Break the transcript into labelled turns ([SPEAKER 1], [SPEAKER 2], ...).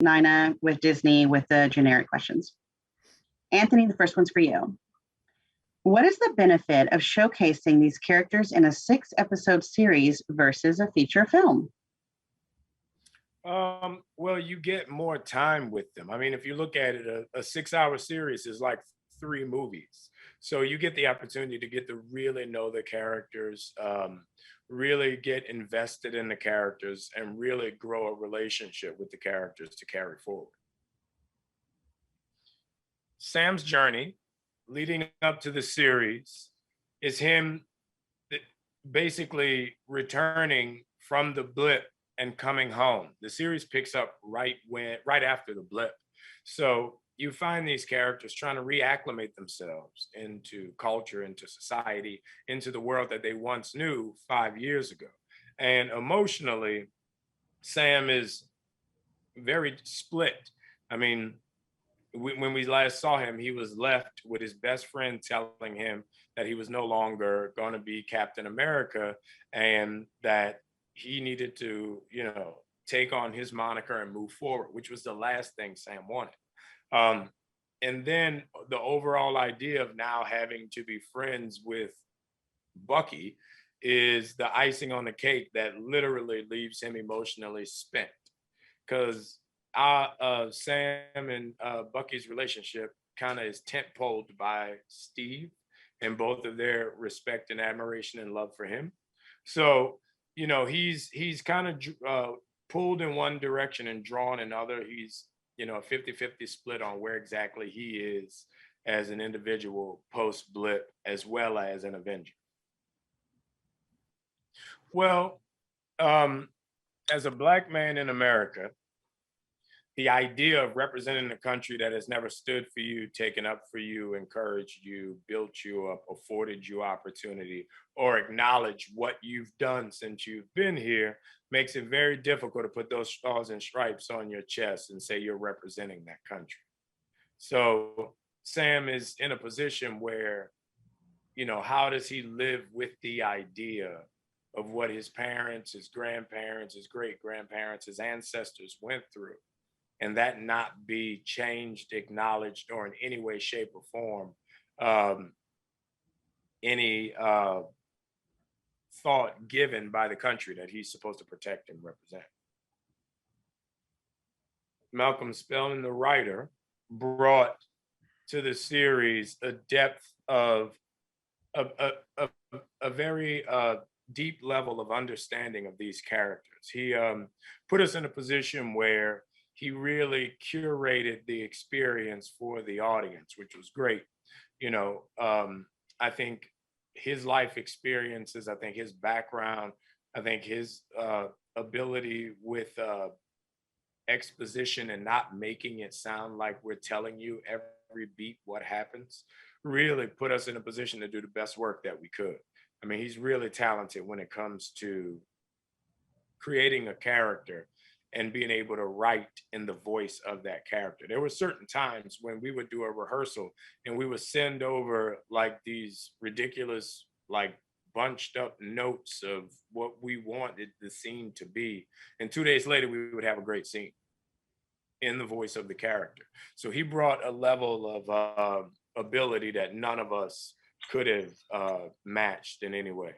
[SPEAKER 1] Nina with Disney with the generic questions. Anthony, the first one's for you. What is the benefit of showcasing these characters in a 6-episode series versus a feature film?
[SPEAKER 2] Well, you get more time with them. I mean, if you look at it, a 6-hour series is like 3 movies. So you get the opportunity to get to really know the characters, really get invested in the characters, and really grow a relationship with the characters to carry forward. Sam's journey leading up to the series is him basically returning from the blip and coming home. The series picks up right after the blip. So you find these characters trying to reacclimate themselves into culture, into society, into the world that they once knew 5 years ago. And emotionally, Sam is very split. I mean, when we last saw him, he was left with his best friend telling him that he was no longer going to be Captain America and that he needed to, take on his moniker and move forward, which was the last thing Sam wanted. And then the overall idea of now having to be friends with Bucky is the icing on the cake that literally leaves him emotionally spent. Because Sam and Bucky's relationship kind of is tent-poled by Steve and both of their respect and admiration and love for him. So, he's kind of pulled in one direction and drawn in another. He's, a 50-50 split on where exactly he is as an individual post-blip as well as an Avenger. Well, as a Black man in America, the idea of representing a country that has never stood for you, taken up for you, encouraged you, built you up, afforded you opportunity, or acknowledged what you've done since you've been here makes it very difficult to put those stars and stripes on your chest and say you're representing that country. So Sam is in a position where, how does he live with the idea of what his parents, his grandparents, his great-grandparents, his ancestors went through, and that not be changed, acknowledged, or in any way, shape, or form, any thought given by the country that he's supposed to protect and represent. Malcolm Spellman, the writer, brought to the series a depth of a very deep level of understanding of these characters. He put us in a position where he really curated the experience for the audience, which was great. I think his life experiences, I think his background, I think his ability with exposition and not making it sound like we're telling you every beat what happens, really put us in a position to do the best work that we could. I mean, he's really talented when it comes to creating a character and being able to write in the voice of that character. There were certain times when we would do a rehearsal and we would send over like these ridiculous, like bunched up notes of what we wanted the scene to be. And 2 days later, we would have a great scene in the voice of the character. So he brought a level of ability that none of us could have matched in any way.